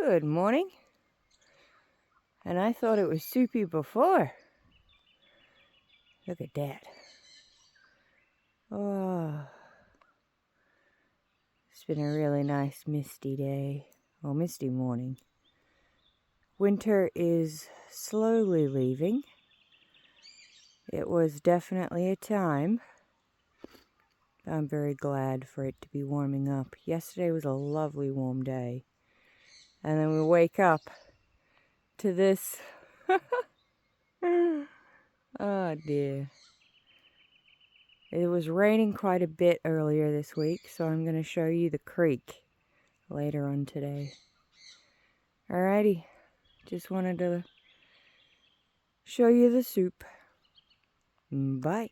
Good morning. And I thought it was soupy before. Look at that. Oh, it's been a really nice misty day. Well, misty morning. Winter is slowly leaving. It was definitely a time. I'm very glad for it to be warming up. Yesterday was a lovely warm day. And then we wake up to this. Oh dear. It was raining quite a bit earlier this week, so I'm going to show you the creek later on today. Alrighty, just wanted to show you the soup. Bye.